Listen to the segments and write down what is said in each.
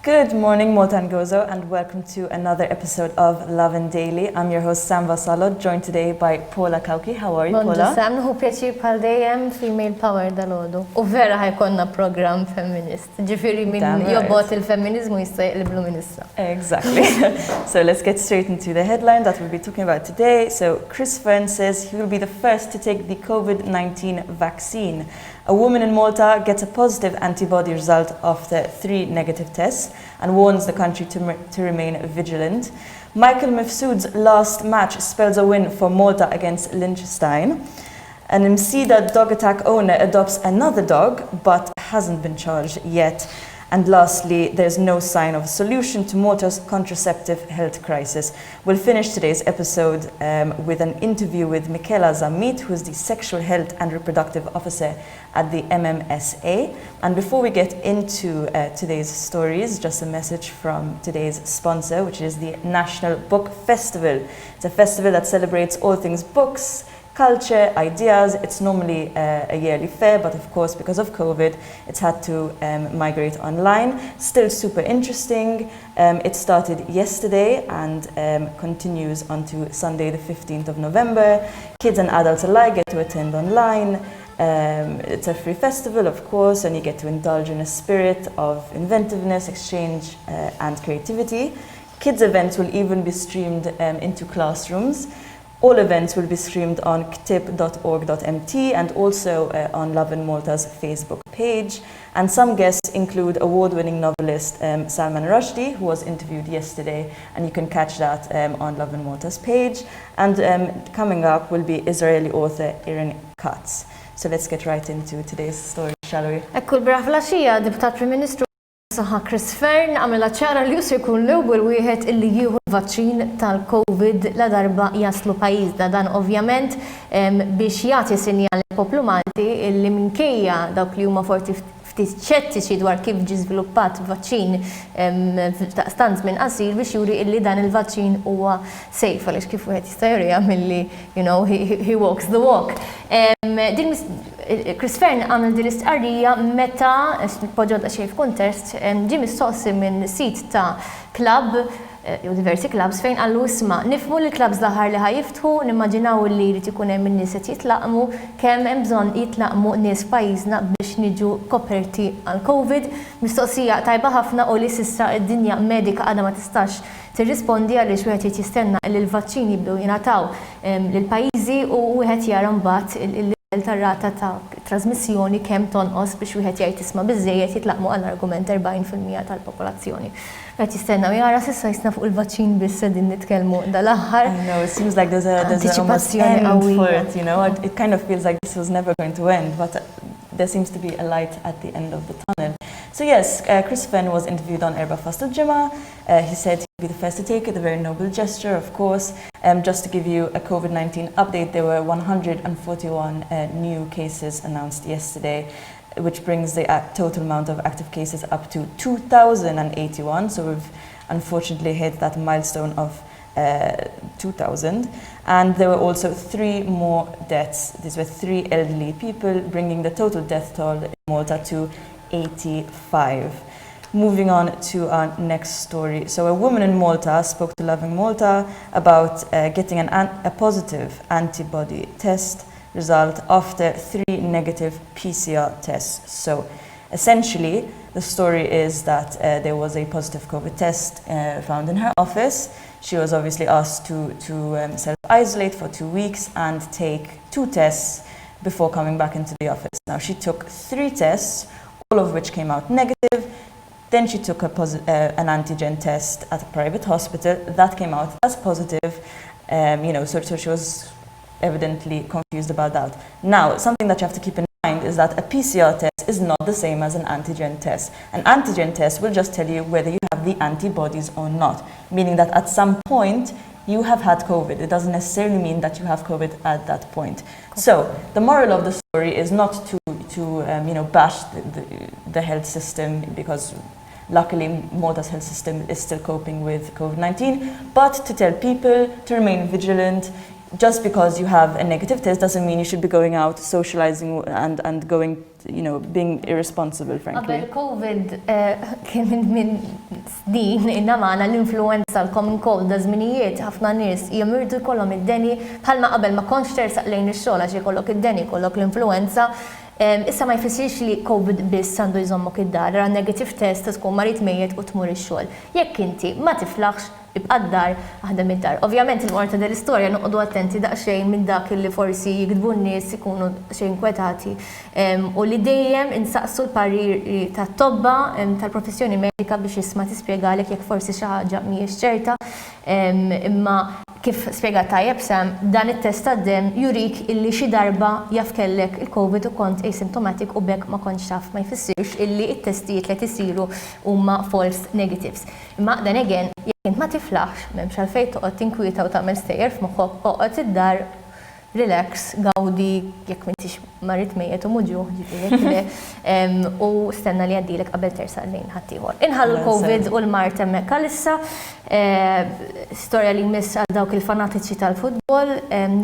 Good morning, Malta and Gozo, and welcome to another episode of Lovin Daily. I'm your host, Sam Vassallo, joined today by Paula Kauki. How are you, Paula? Sam, nħu pjaċir bħal dejjem female power dal-għodu. U vera ħajkonna program feminist. Ġifiri minn jobbot il-feminizmu jista' jqliblu minn issa. Exactly. So let's get straight into the headline that we'll be talking about today. So Chris Fern says he will be the first to take the COVID-19 vaccine. A woman in Malta gets a positive antibody result after 3 negative tests and warns the country to remain vigilant. Michael Mifsud's last match spells a win for Malta against Liechtenstein. An Msida dog attack owner adopts another dog but hasn't been charged yet. And lastly, there's no sign of a solution to Malta's contraceptive health crisis. We'll finish today's episode with an interview with Michaela Zammit, who is the Sexual Health and Reproductive Officer at the MMSA. And before we get into today's stories, just a message from today's sponsor, which is the National Book Festival. It's a festival that celebrates all things books, culture, ideas. It's normally a yearly fair, but of course, because of COVID, it's had to migrate online. Still super interesting. It started yesterday and continues onto Sunday, the 15th of November. Kids and adults alike get to attend online. It's a free festival, of course, and you get to indulge in a spirit of inventiveness, exchange, and creativity. Kids' events will even be streamed into classrooms. All events will be streamed on ktip.org.mt and also on Lovin Malta's Facebook page. And some guests include award-winning novelist Salman Rushdie, who was interviewed yesterday, and you can catch that on Lovin Malta's page. And coming up will be Israeli author Erin Katz. So let's get right into today's story, shall we? Ekkul braf laxija, Deputat Prim Ministru saħħa Chris Fern għamela ċara li jusir kun l-ewwel wieħed illi jieħu l-vaċċin tal-COVID la darba jaslu pajjiżna. Dan ovvjament biex jagħti sinjal lill-poplu Malti illi minkejja dawk li huma forti ftit ċettiċi dwar kif ġie żviluppat vaċċin f'daqstant żmien qasir biex juri illi dan il-vaċċin huwa safe għaliex kif wieħed jista' juri milli he walks the walk. Chris Fern għamel din l-istqarrija meta poġġod xejn f'kuntest ġie mistoqsi minn sit ta' klabb jew diversi klabs fejn qallu isma' nifhmu li klabs l-aħħar li ħajiftħu nimmaġinaw li jrid ikun hemm in-nies qed jitlaqmu kemm hemm bżonn jitlaqmu nies pajjiżna biex niġu koperti għal COVID. Mistoqsija tajba ħafna u li s'issa d-dinja medika għadha ma tistax tirrispondi għaliex wieħed jitistenna li l-vaċċini jibdew jingħataw lil pajjiżi u wieħed jara mbagħad tar-rata ta' trasmissjoni kemm tonqos biex wieħed jgħid isma' biżżejjed jitlaqmu għal argument 40% tal-popolazzjoni. Qed jistenna jara s'issa jisna fuq il-vaċċin biss qegħdin nitkellmu dal-aħħar. I know, it seems like there's almost end for it, you know. It kind of feels like this was never going to end, but there seems to be a light at the end of the tunnel. So yes, Chris Fern was interviewed on Erba Fast al-Jimgħa. He said he'd be the first to take it, a very noble gesture, of course. Just to give you a COVID-19 update, there were 141 new cases announced yesterday, which brings the total amount of active cases up to 2,081. So we've unfortunately hit that milestone of 2,000. And there were also 3 more deaths. These were 3 elderly people, bringing the total death toll in Malta to 85. Moving on to our next story. So a woman in Malta spoke to Lovin Malta about getting a positive antibody test result after 3 negative PCR tests. So essentially, the story is that there was a positive COVID test found in her office. She was obviously asked to self-isolate for 2 weeks and take 2 tests before coming back into the office. Now, she took 3 tests, all of which came out negative. Then she took an antigen test at a private hospital. That came out as positive. So she was evidently confused about that. Now, something that you have to keep in mind is that a PCR test is not the same as an antigen test. An antigen test will just tell you whether you have the antibodies or not, meaning that at some point you have had COVID. It doesn't necessarily mean that you have COVID at that point. So the moral of the story is not to bash the health system, because luckily Malta's health system is still coping with COVID-19, but to tell people to remain vigilant. just because you have a negative test doesn't mean you should be going out socializing and going, being irresponsible, frankly. Qabel COVID kien minn snin innamana l-influenza, l-common cold, da żminijiet ħafna nies jemirdu jkollhom id-deni bħalma qabel ma kontx tersaq lejn ix-xogħol għax ikollok id-deni, jkollok l-influenza. Issa ma jfissirx li COVID biss għandu jżommok id-dar, ra negative test tkun marit mejjed u tmur ix-xogħol. Jekk inti ma tiflaħx ibqa' d-dar aħdem id-dar. Ovvjament il-qorta dell-istorja noqogħdu attenti daqsxejn minn dak li forsi jikdbu n-nies ikunu xejn kwetati u li dejjem insaqsu l-pariri tat-tobba tal-professjoni medika biex jisma' tispjegalek jekk forsi xi ħaġa mhijiex ċerta. Imma kif spjegat tajjeb Sam, dan it-test tad-dem jurik illi xi darba jaf kellek il-COVID u kont asymptomatic u bekk ma kontx taf, ma jfissirx illi it-testijiet li tisiru huma false negatives. Imma dan again, jekk int ma tiflaħx, m'hemmx għalfejn toqgħod tinkwieta u tagħmel stejjer f'moħħok, oqgħod id-dar, relax, gawdi, jekk m'intix marit mejjed u muġuħ ġifieri u stenna li għaddilek qabel tersaq lejn ħaddieħor. Inħallu l-COVID u l-Mart hemmhekk għalissa. Storja li jmiss għal dawk il-fanatiċi tal-futbol,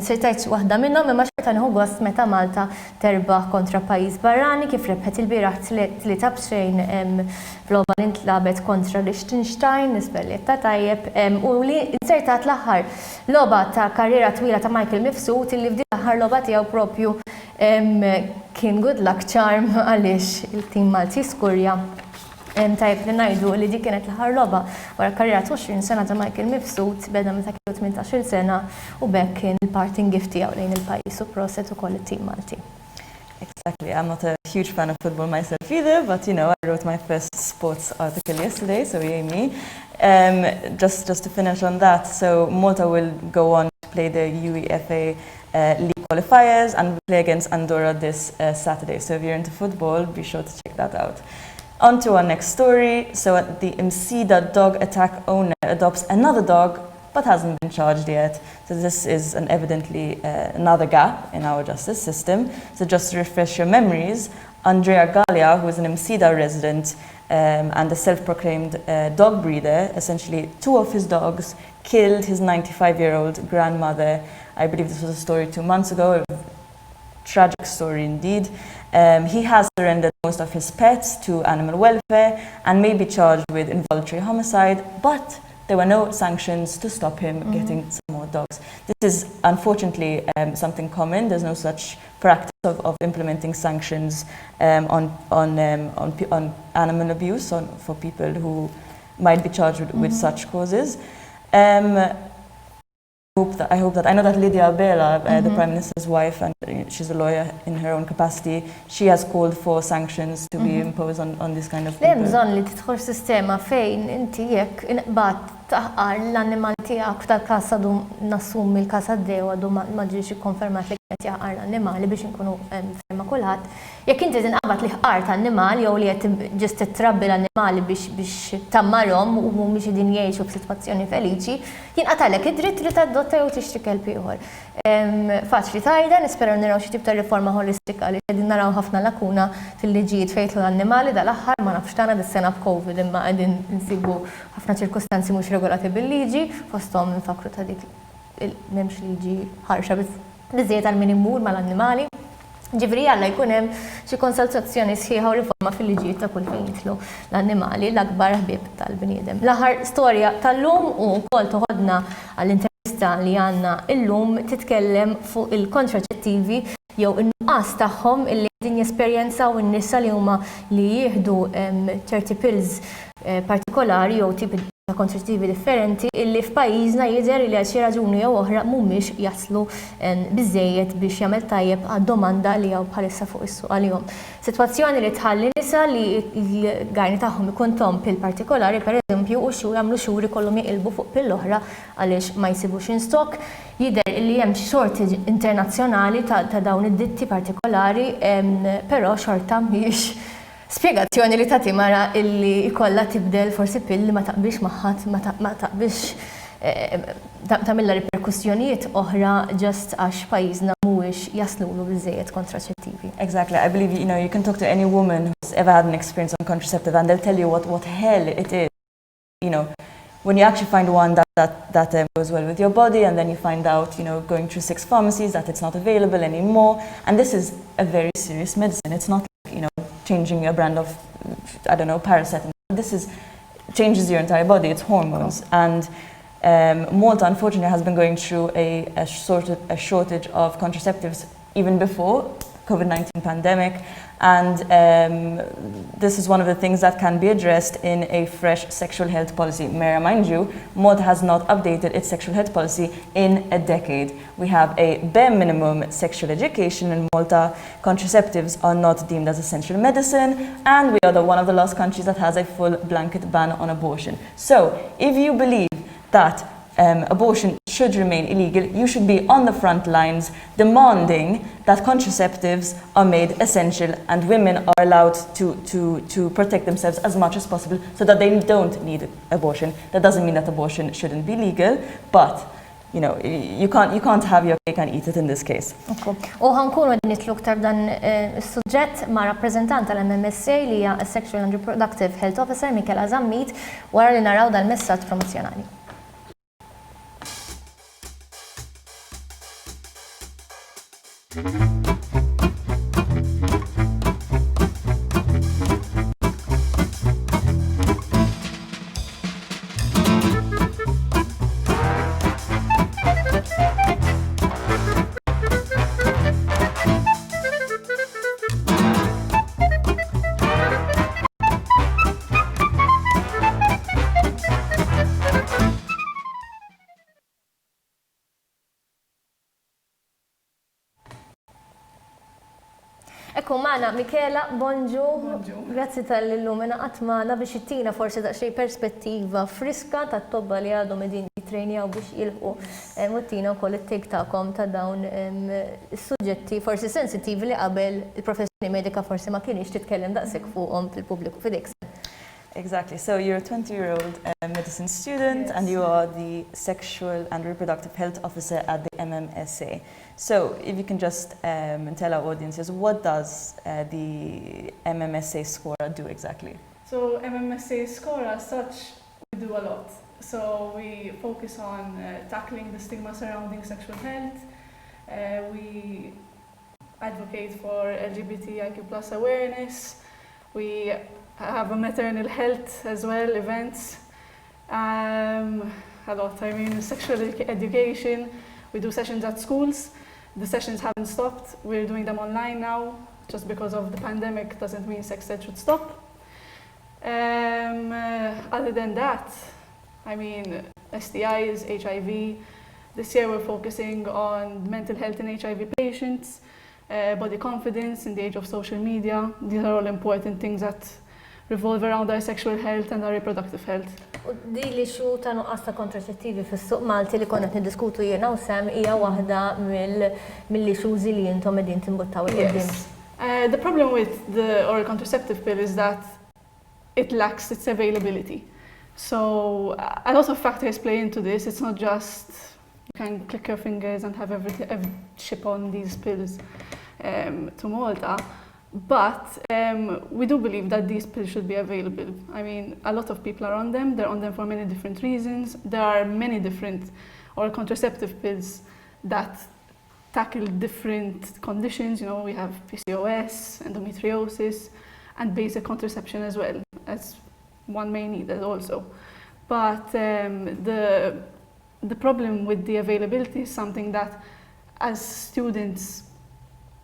sirtajt waħda minnhom imma xorta nieħu gost meta Malta terbaħ kontra pajjiż barrani kif rebħet il-bieraħ 3-0 fl-ewwel li ntlabet kontra Liechtenstein, nispelletta tajjeb, u li insertat l-aħħar logħba ta' karriera twila ta' Michael Mifsud illi f'din l-aħħar logħba tiegħu propju kien good luck charm għaliex il-tim Malti skurja. Tajb li ngħidu li dik kienet l-aħħar logħba wara karriera 20 sena ta' Michael Mifsud beda meta kienu 18-il sena u bekk kien il-parting gift tiegħu lejn il-pajjiż u proset ukoll it-tim Malti. Exactly. I'm not a huge fan of football myself either, but I wrote my first sports article yesterday, so yay me. Just to finish on that, so Malta will go on to play the UEFA League qualifiers and we play against Andorra this Saturday. So if you're into football, be sure to check that out. On to our next story. So the MMSA dog attack owner adopts another dog but hasn't been charged yet. So this is evidently another gap in our justice system. So just to refresh your memories, Andrea Gallia, who is an MMSA resident and a self-proclaimed dog breeder, essentially 2 of his dogs killed his 95-year-old grandmother. I believe this was a story 2 months ago, a tragic story indeed. He has surrendered most of his pets to animal welfare and may be charged with involuntary homicide, but there were no sanctions to stop him getting some more dogs. This is unfortunately something common. There's no such practice of implementing sanctions on animal abuse for people who might be charged with such causes. I know that Lydia Bela, the Prime Minister's wife, and she's a lawyer in her own capacity, she has called for sanctions to be imposed on this kind of people. Hemm bżonn li tidħol sistema fejn inti jekk inqbad taħqar l-annimal tiegħek tal-każ għadu nassumi l-każ għaddew għadu ma ġiex ikkonfermat li qed jaħqar l-annimali biex inkunu ferma kulħadd. Jekk inti tinqabad li ħqar ta' annimali jew li qed ġist titrabbi l-annimali biex tammarhom u mhumiex qegħdin jgħixu f'sitwazzjoni feliċi, jinqatalek id-dritt li tadotta jew tixtri kelb ieħor. Faċli tajda, nisperaw naraw xi tip ta' riforma holistika li qegħdin naraw ħafna lakuna fil-liġijiet fejn l-annimali dal-aħħar ma nafx tagħna dis-sena b'Covid imma qegħdin insibu ħafna ċirkostanzi mhux regolati bil-liġi, fosthom infakru ta' dik m'hemmx liġi ħarxa biżżejjed għall-min mal-annimali. Ġifri Alla jkun hemm xi konsultazzjoni sħiħa u riforma fil-liġijiet ta' kull fejn jitlu l-annimali l-akbar ħbieb tal-bniedem. L-aħħar storja tal-lum u wkoll toħodna għall-intervista li għandna illum titkellem fuq il-kontraċettivi jew in-nuqqas tagħhom illi qegħdin jesperjenzaw in-nisa li huma li jieħdu ċerti pills partikolari jew tipi ta' kontrattivi differenti illi f'pajjiżna jidher li għal xi raġuni jew oħra mhumiex jaslu biżżejjed biex jagħmel tajjeb għad-domanda li hawn bħalissa fuq is-suq għalihom. Sitwazzjoni li tħalli nisa li l-gajni tagħhom ikun tom pill partikolari pereżempju u xhur jagħmlu xhur ikollhom jiqilbu fuq pill oħra għaliex ma jsibux in stock. Jidher li hemm xi shortage internazzjonali ta' dawn id-ditti partikolari, però xorta mhix spjegazzjoni li tagħti mara illi jkollha tibdel forsi pilli ma taqbilx maħħad, ma taqbilx tagħmilha riperkussjonijiet oħra ġast għax pajjiżna mhuwiex jaslulu biżżejjed kontraċettivi. Exactly. I believe you can talk to any woman who's ever had an experience on contraceptive and they'll tell you what hell it is. when you actually find one that goes well with your body, and then you find out, going through 6 pharmacies that it's not available anymore. And this is a very serious medicine. It's not like, changing a brand of, I don't know, paracetamol. This changes your entire body. It's hormones. And Malta, unfortunately, has been going through a shortage of contraceptives even before COVID-19 pandemic, and this is one of the things that can be addressed in a fresh sexual health policy. May I remind you, Malta has not updated its sexual health policy in a decade. We have a bare minimum sexual education in Malta. Contraceptives are not deemed as essential medicine, and we are one of the last countries that has a full blanket ban on abortion. So, if you believe that abortion should remain illegal, you should be on the front lines demanding that contraceptives are made essential and women are allowed to protect themselves as much as possible so that they don't need abortion. That doesn't mean that abortion shouldn't be legal, but you can't have your cake and eat it in this case. U ħankunu qegħdin nitlu aktar dan is-suġġett ma' rappreżentant tal-MMSA li hija Sexual and Reproductive Health Officer Michela Zammit wara li naraw dal-messaġġ promozzjonali. Ekku magħna Michela, bonġu. Grazzi tal-illumina qatt biex ittina forsi daqsxejn perspettiva friska tat-tobba li għadhom qegħdin jitrejnjaw biex jilħqu muttina wkoll it-take tagħkom ta' dawn is-suġġetti forsi sensittivi li qabel il-professjoni medika forsi ma kienx titkellem daqshekk fuqhom fil-pubbliku fidejk. Exactly. So you're a 20-year-old medicine student, yes, and you are the Sexual and Reproductive Health Officer at the MMSA. So if you can just tell our audiences, what does the MMSA Scorer do exactly? So MMSA Scorer, as such, we do a lot. So we focus on tackling the stigma surrounding sexual health. We advocate for LGBTIQ+ awareness. We have a maternal health as well, events, a lot, sexual education. We do sessions at schools. The sessions haven't stopped. We're doing them online now. Just because of the pandemic doesn't mean sex ed should stop. Other than that, STIs, HIV. This year we're focusing on mental health in HIV patients, body confidence in the age of social media. These are all important things that revolve around our sexual health and our reproductive health. Di li xu ta' nuqqas ta' kontraċettivi fis-suq Malti li konna niddiskutu jiena u Sam hija waħda mill-issues li intom qegħdin timbuttaw il-qudiem. The problem with the oral contraceptive pill is that it lacks its availability. So a lot of factors play into this. It's not just you can click your fingers and have every ship on these pills to Malta. But we do believe that these pills should be available. A lot of people are on them. They're on them for many different reasons. There are many different oral contraceptive pills that tackle different conditions. We have PCOS, endometriosis, and basic contraception as well, as one may need that also. But the problem with the availability is something that, as students,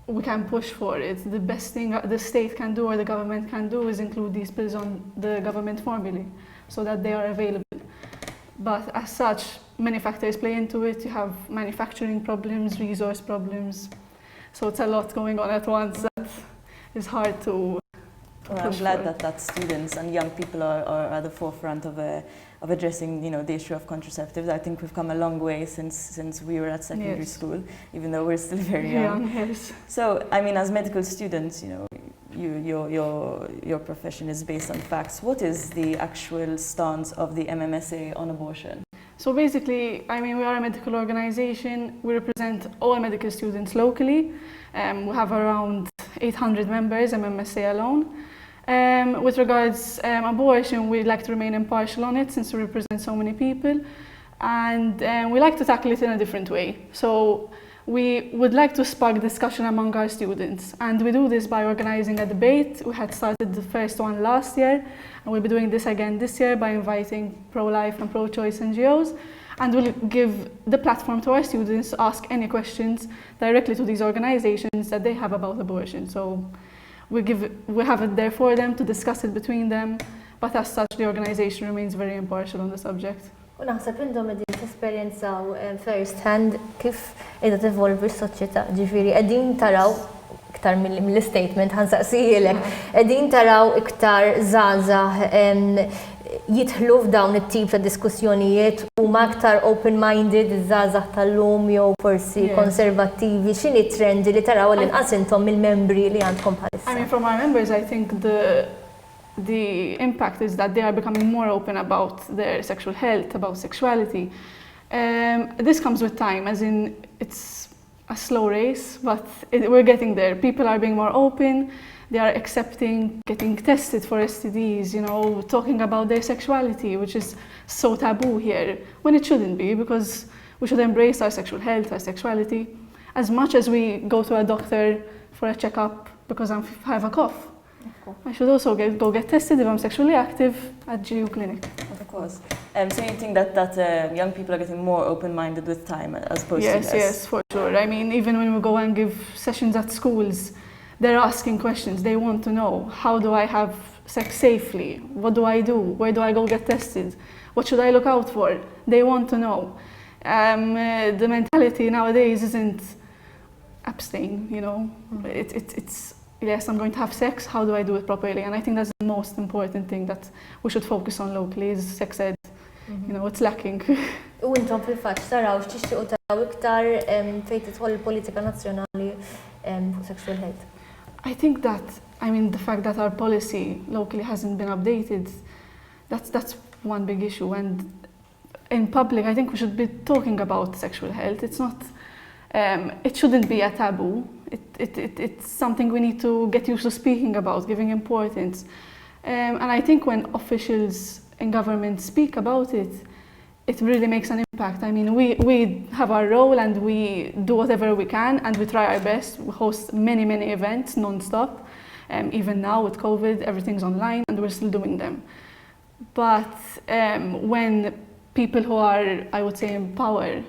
we can push for it. The best thing the state can do or the government can do is include these pills on the government formulae so that they are available. But as such, many factors play into it. You have manufacturing problems, resource problems. So it's a lot going on at once that is hard to I'm glad that students and young people are at the forefront of addressing, the issue of contraceptives. I think we've come a long way since we were at secondary school, even though we're still very young. Yes. So, as medical students, your profession is based on facts. What is the actual stance of the MMSA on abortion? So basically, we are a medical organization. We represent all medical students locally. We have around 800 members, MMSA alone. With regards abortion, we like to remain impartial on it since we represent so many people, and we like to tackle it in a different way. So we would like to spark discussion among our students, and we do this by organizing a debate. We had started the first one last year, and we'll be doing this again this year by inviting pro-life and pro-choice NGOs, and we'll give the platform to our students to ask any questions directly to these organizations that they have about abortion. So we have it there for them to discuss it between them, but as such the organization remains very impartial on the subject. U naħseb indom qegħdin tesperjenzaw first hand kif qiegħda tevolvi s-soċjetà, ġifieri qegħdin taraw iktar mill-istatement ħansaqsijilek, qegħdin taraw iktar żgħażagħ jidħlu f'dawn it-tip ta' diskussjonijiet huma aktar open-minded iż-żgħażagħ tal-lum jew forsi konservattivi, x'inhi trendi li taraw li inqas intom mill-membri li għandkom bħalissa? I mean, from our members, I think the impact is that they are becoming more open about their sexual health, about sexuality. This comes with time, as in it's a slow race, but we're getting there. People are being more open, they are accepting getting tested for STDs, you know, talking about their sexuality, which is so taboo here, when it shouldn't be, because we should embrace our sexual health, our sexuality, as much as we go to a doctor for a checkup because I have a cough. I should also go get tested if I'm sexually active at GU clinic. Of course. So you think that young people are getting more open-minded with time as opposed to less? Yes, for sure. I mean, even when we go and give sessions at schools, they're asking questions. They want to know, how do I have sex safely? What do I do? Where do I go get tested? What should I look out for? They want to know. The mentality nowadays isn't abstain, you know. It's yes, I'm going to have sex, how do I do it properly? And I think that's the most important thing that we should focus on locally is sex ed. You know, it's lacking. U intom fil-fatt taraw x'tixtiequ taraw iktar fejn tidħol il-politika nazzjonali fuq sexual health? I think that, I mean, the fact that our policy locally hasn't been updated, that's one big issue. And in public, I think we should be talking about sexual health. It's not, it shouldn't be a taboo. It's something we need to get used to speaking about, giving importance. And I think when officials in government speak about it, it really makes an impact. I mean, we have our role and we do whatever we can and we try our best. We host many events non-stop. Even now with COVID, everything's online and we're still doing them. But when people who are, I would say, in power,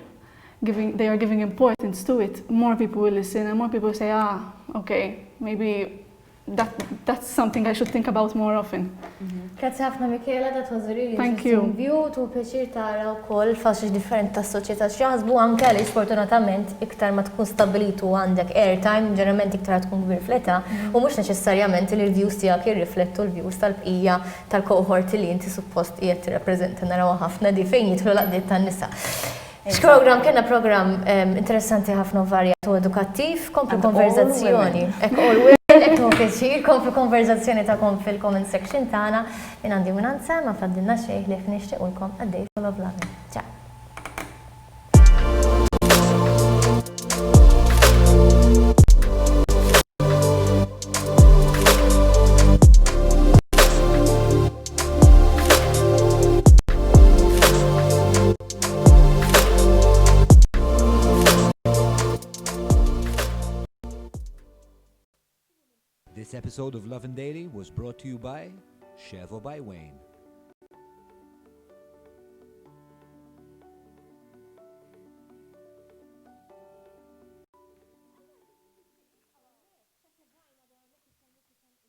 they are giving importance to it, more people will listen and more people say, okay, maybe that's something I should think about more often. Grazie ħafna Michela, that was a really Thank interesting view. Tu pjaċir tara wkoll faxix differenti tas-soċjetà x'jaħsbu anke għaliex sfortunatament iktar ma tkun stabilitu għandek airtime, ġeneralment iktar tkun kbir fleta, u mhux neċessarjament il-reviews tiegħek jirriflettu l-views tal-bqija tal-cohort li inti suppost qiegħed tirrappreżenta narawha ħafna di fejn jidħlu l-qdiet tan-nisa. X'programm kena program interessanti ħafna varjat u edukattiv, kompli konverzazzjoni. Ek nu pjaċir, kompli konverzazzjoni ta'kom fil-comment section tagħna. Jien għandi minanza ma faddilna xejn li nixtiequlkom għaddej full of love. Ciao. This episode of Lovin Daily was brought to you by Chevo by Wayne.